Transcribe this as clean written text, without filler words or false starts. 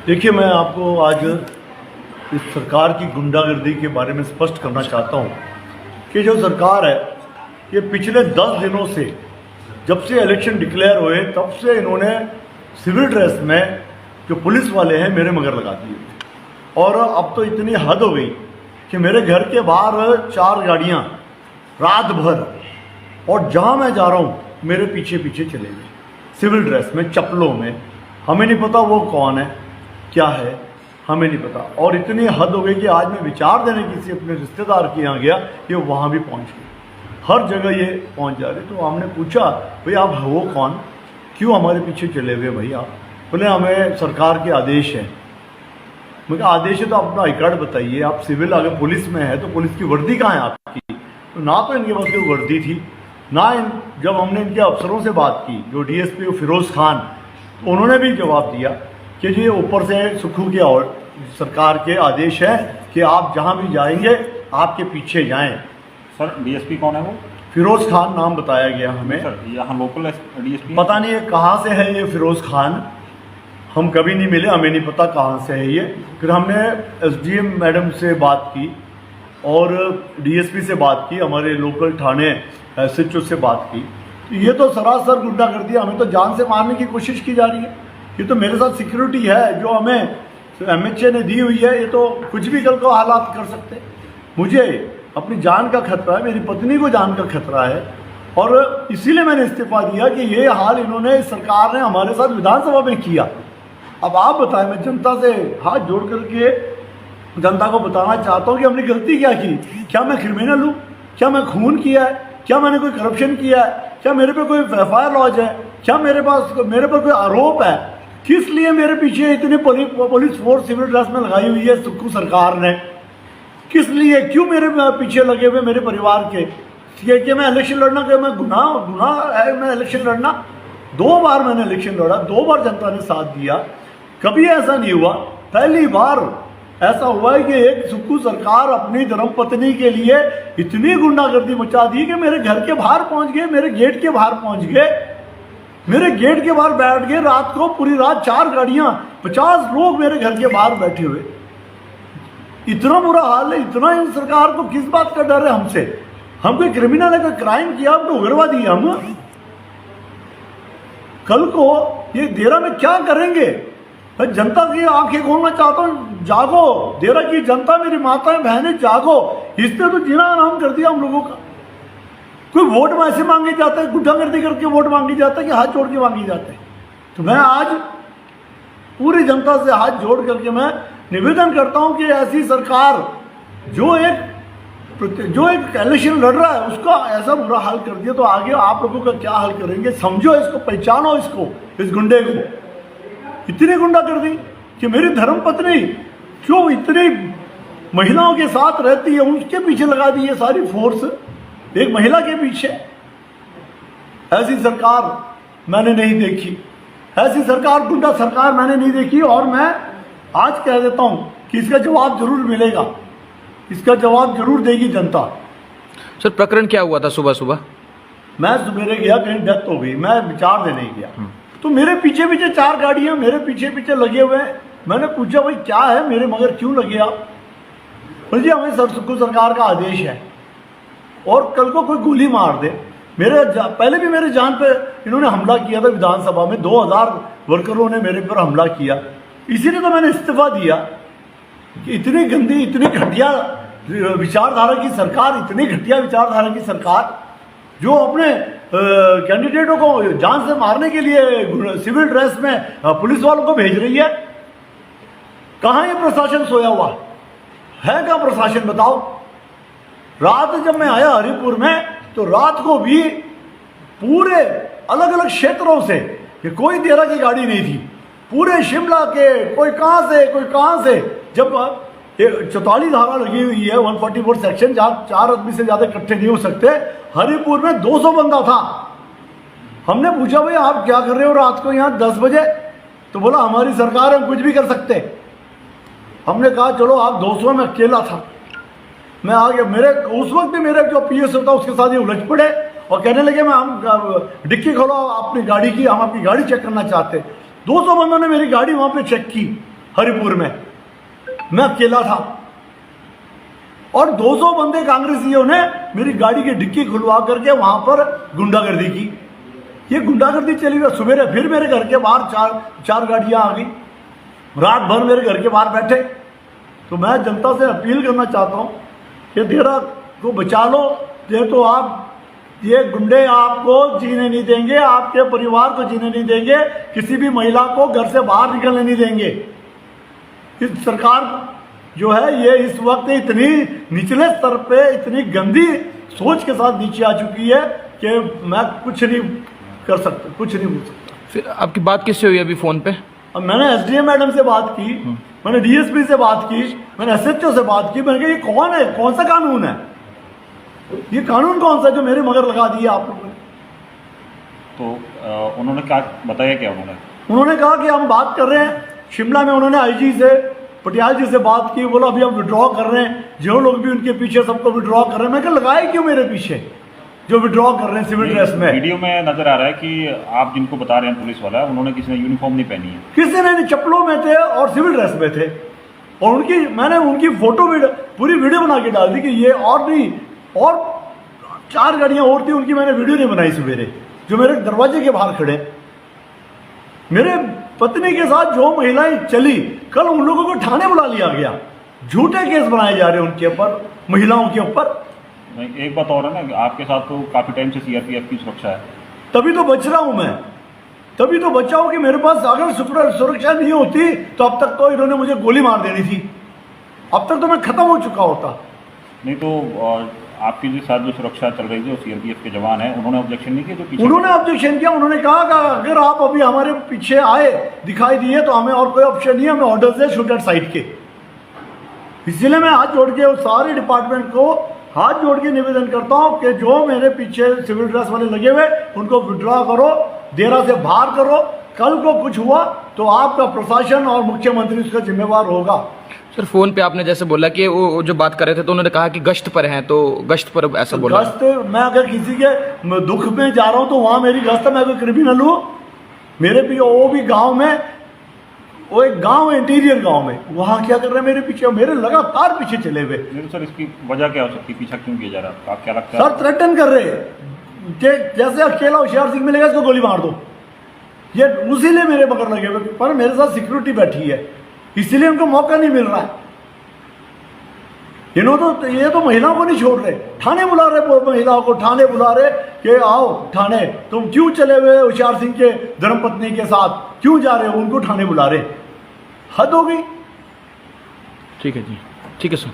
देखिए, मैं आपको आज इस सरकार की गुंडागर्दी के बारे में स्पष्ट करना चाहता हूँ कि जो सरकार है ये पिछले 10 दिनों से, जब से इलेक्शन डिक्लेयर हुए तब से इन्होंने सिविल ड्रेस में जो पुलिस वाले हैं मेरे मगर लगा दिए। और अब तो इतनी हद हो गई कि मेरे घर के बाहर 4 गाड़ियाँ रात भर, और जहाँ मैं जा रहा हूँ मेरे पीछे पीछे चले गए सिविल ड्रेस में, चप्पलों में। हमें नहीं पता वो कौन है, क्या है, हमें नहीं पता। और इतनी हद हो गई कि आज मैं विचार देने किसी अपने रिश्तेदार के यहाँ गया, ये वहाँ भी पहुँच गए, हर जगह ये पहुँच जा रहे। तो हमने पूछा, भाई आप हो कौन, क्यों हमारे पीछे चले हुए भाई आप? बोले हमें सरकार के आदेश है। मुझे आदेश है तो अपना आई कार्ड बताइए। आप सिविल अगर पुलिस में है तो पुलिस की वर्दी कहाँ है आपकी? तो ना तो इनके पास कोई वर्दी थी, ना जब हमने इनके अफसरों से बात की, जो डीएसपी फिरोज़ खान, तो उन्होंने भी जवाब दिया कि जी ऊपर से सुखू के और सरकार के आदेश है कि आप जहाँ भी जाएंगे आपके पीछे जाएं। सर डीएसपी कौन है वो? फिरोज़ खान नाम बताया गया हमें। सर यहाँ लोकल डीएसपी पता नहीं है कहाँ से है ये फिरोज़ खान, हम कभी नहीं मिले, हमें नहीं पता कहाँ से है ये। फिर हमने एसडीएम मैडम से बात की और डीएसपी से बात की, हमारे लोकल थाने एसएचओ से बात की। तो ये तो सरासर गुंडागर्दी, हमें तो जान से मारने की कोशिश की जा रही है। ये तो मेरे साथ सिक्योरिटी है जो हमें एमएचए ने दी हुई है, ये तो कुछ भी कल को हालात कर सकते हैं। मुझे अपनी जान का खतरा है, मेरी पत्नी को जान का खतरा है, और इसीलिए मैंने इस्तीफा दिया कि ये हाल इन्होंने, सरकार ने हमारे साथ विधानसभा में किया। अब आप बताएं, मैं जनता से हाथ जोड़ करके जनता को बताना चाहता हूँ कि हमने गलती क्या की। क्या मैं क्रिमिनल हूँ? क्या मैं खून किया है? क्या मैंने कोई करप्शन किया है? क्या मेरे पे कोई एफआईआर लॉज है? क्या मेरे पर कोई आरोप है? किस लिए मेरे पीछे इतनी पुलिस फोर्स सिविल ड्रेस में लगाई हुई है सुक्खू सरकार ने? किस लिए, क्यों मेरे पीछे लगे हुए मेरे परिवार के? कि मैं इलेक्शन लड़ना, कि मैं गुनाह है मैं इलेक्शन लड़ना? 2 बार मैंने इलेक्शन लड़ा, 2 बार जनता ने साथ दिया, कभी ऐसा नहीं हुआ। पहली बार ऐसा हुआ है कि एक सुक्खू सरकार अपनी धर्मपत्नी के लिए इतनी गुंडागर्दी मचा दी कि मेरे घर के बाहर पहुंच गए, मेरे गेट के बाहर पहुंच गए, मेरे गेट के बाहर बैठ गए। रात को पूरी रात 4 गाड़ियां, 50 लोग मेरे घर के बाहर बैठे हुए। इतना बुरा हाल है, इतना इन सरकार को किस बात का डर है हमसे? हम कोई क्रिमिनल है, कोई क्राइम किया, हम तो उग्रवादी है हम? कल को ये देरा में क्या करेंगे? मैं जनता की आंखें खोलना चाहता हूँ, जागो देरा की जनता, मेरी माताएं बहनें जागो। इसने तो जीना आराम कर दिया हम लोगों का। कोई वोट में ऐसे मांगे जाता है, गुंडागर्दी करके वोट मांगी जाता है कि हाथ जोड़ के मांगी जाते हैं। तो मैं आज पूरी जनता से हाथ जोड़ करके मैं निवेदन करता हूं कि ऐसी सरकार जो एक इलेक्शन लड़ रहा है उसका ऐसा बुरा हाल कर दिया, तो आगे आप लोगों का क्या हाल करेंगे? समझो इसको, पहचानो इसको, इस गुंडे को। इतनी गुंडा कर दी कि मेरी धर्मपत्नी जो इतनी महिलाओं के साथ रहती है उसके पीछे लगा दी है सारी फोर्स, एक महिला के पीछे। ऐसी सरकार मैंने नहीं देखी, ऐसी सरकार, गुंडा सरकार मैंने नहीं देखी। और मैं आज कह देता हूं कि इसका जवाब जरूर मिलेगा, इसका जवाब जरूर देगी जनता। सर प्रकरण क्या हुआ था सुबह सुबह? मैं सवेरे गया, कहीं डेथ हो गई, मैं विचार देने गया, तो मेरे पीछे पीछे 4 गाड़ियां मेरे पीछे पीछे लगे हुए हैं। मैंने पूछा, भाई क्या है, मेरे मगर क्यों लगे आप? बोले जी हमें सुक्खू सरकार का आदेश है, और कल को कोई गोली मार दे। पहले भी मेरे जान पे इन्होंने हमला किया था विधानसभा में, 2000 वर्करों ने मेरे पर हमला किया। इसीलिए तो मैंने इस्तीफा दिया कि इतनी गंदी, इतनी घटिया विचारधारा की सरकार, इतनी घटिया विचारधारा की सरकार जो अपने कैंडिडेटों को जान से मारने के लिए सिविल ड्रेस में पुलिस वालों को भेज रही है। कहाँ ये प्रशासन सोया हुआ है? कहाँ प्रशासन, बताओ? रात जब मैं आया हरिपुर में, तो रात को भी पूरे अलग अलग क्षेत्रों से, ये कोई देरा की गाड़ी नहीं थी, पूरे शिमला के, कोई कहाँ से कोई कहाँ से। जब 44 धारा लगी हुई है, 144 सेक्शन, जहाँ 4 आदमी से ज्यादा इकट्ठे नहीं हो सकते, हरिपुर में 200 बंदा था। हमने पूछा, भाई आप क्या कर रहे हो रात को यहाँ 10 बजे? तो बोला हमारी सरकार, हम कुछ भी कर सकते। हमने कहा चलो आप 200 में अकेला था, मैं आ गया। मेरे उस वक्त भी मेरे जो पीएस होता उसके साथ ये उलझ पड़े और कहने लगे मैं हम डिक्की खोलो अपनी गाड़ी की, हम आपकी गाड़ी चेक करना चाहते। 200 बंदों ने मेरी गाड़ी वहाँ पे चेक की हरिपुर में, मैं अकेला था और 200 बंदे कांग्रेसियों ने मेरी गाड़ी की डिक्की खुलवा करके वहां पर गुंडागर्दी की। ये गुंडागर्दी चली गई। सवेरे फिर मेरे घर के बाहर चार गाड़ियां आ गई, रात भर मेरे घर के बाहर बैठे। तो मैं जनता से अपील करना चाहता हूं कि डेरा को बचा लो। ये तो ये गुंडे आपको जीने नहीं देंगे, आपके परिवार को जीने नहीं देंगे, किसी भी महिला को घर से बाहर निकलने नहीं देंगे। इस सरकार जो है ये इस वक्त इतनी निचले स्तर पे इतनी गंदी सोच के साथ नीचे आ चुकी है कि मैं कुछ नहीं कर सकता, कुछ नहीं बोल सकता। फिर आपकी बात किससे हुई अभी फ़ोन पे? अब मैंने एसडीएम मैडम से बात की, मैंने डीएसपी से बात की, मैंने एसएचओ से बात की। मैंने कहा ये कौन है, कौन सा कानून है, ये कानून कौन सा जो मेरे मगर लगा दिया आप लोगों ने? तो उन्होंने क्या बताया, क्या उन्होंने कहा कि हम बात कर रहे हैं शिमला में। उन्होंने आईजी से, पटियाल जी से बात की, बोला अभी हम विड्रॉ कर रहे हैं, जो लोग भी उनके पीछे सबको विड्रॉ कर रहे हैं। मैं कहा लगाए क्यों मेरे पीछे जो विड्रॉ कर रहे हैं सिविल ड्रेस में? वीडियो में नजर आ रहा है कि आप जिनको बता रहे हैं पुलिस वाला, उन्होंने किसी ने यूनिफॉर्म नहीं पहनी है। किसी ने नहीं, चप्पलों में थे और सिविल ड्रेस में थे। और मैंने उनकी फोटो पूरी वीडियो बना के डाल दी कि ये और नहीं, और 4 गाड़ियां और थी, उनकी मैंने वीडियो नहीं बनाई सवेरे, जो मेरे दरवाजे के बाहर खड़े। मेरे पत्नी के साथ जो महिलाएं चली, कल उन लोगों को थाने बुला लिया गया। झूठे केस बनाए जा रहे हैं उनके ऊपर, महिलाओं के ऊपर। एक बात और है ना, आपके साथ तो काफी टाइम से सीआरपीएफ की सुरक्षा है। तभी तो बच रहा हूं मैं, तभी तो बचा हूं कि मेरे पास अगर सुरक्षा नहीं होती तो अब तक तो इन्होंने मुझे गोली मार देनी थी, अब तक तो मैं खत्म हो चुका होता। नहीं तो आपके जो साथ जो सुरक्षा चल रही थी, सीआरपीएफ के जवान हैं, उन्होंने ऑब्जेक्शन नहीं किया? जो पीछे उन्होंने ऑब्जेक्शन किया। उन्होंने कहा कि अगर आप अभी हमारे पीछे आए, दिखाई दिए, तो हमें और कोई ऑप्शन नहीं है, हमें ऑर्डर है शूट एट साइट के। इसलिए मैं हाथ जोड़ के सारे डिपार्टमेंट को हाथ जोड़ के निवेदन करता हूं कि जो मेरे पीछे सिविल ड्रेस वाले लगे हुए उनको विड्रॉ करो, डेरा से बाहर करो। कल को कुछ हुआ तो आपका प्रशासन और मुख्यमंत्री उसका जिम्मेवार होगा। सर फ़ोन पे आपने जैसे बोला कि वो जो बात कर रहे थे तो उन्होंने कहा कि गश्त पर हैं, तो गश्त पर ऐसा बोला? गश्त, मैं अगर किसी के दुख में जा रहा हूं तो वहां मेरी गश्त है, मैं कोई क्रिमिनल हूं? मेरे भी वो भी गांव में, वो एक गांव है इंटीरियर गांव में, वहां क्या कर रहे हैं मेरे पीछे, मेरे लगातार पीछे चले हुए। नहीं तो सर इसकी वजह क्या हो सकती है, पीछा क्यों किया जा रहा है, आप क्या लगता है? सर थ्रेटन कर रहे हैं कि जैसे अकेला होशियार सिंह मिलेगा इसको गोली मार दो। ये उसी लिए मेरे मगर लगे हुए, पर मेरे साथ सिक्योरिटी बैठी है, इसीलिए उनको मौका नहीं मिल रहा है। ये तो महिलाओं को नहीं छोड़ रहे, थाने बुला रहे, महिलाओं को थाने बुला रहे कि आओ थाने, तुम क्यों चले हुए होशियार सिंह के धर्मपत्नी के साथ, क्यों जा रहे हो, उनको थाने बुला रहे। हद हो गई। ठीक है जी, ठीक है सर।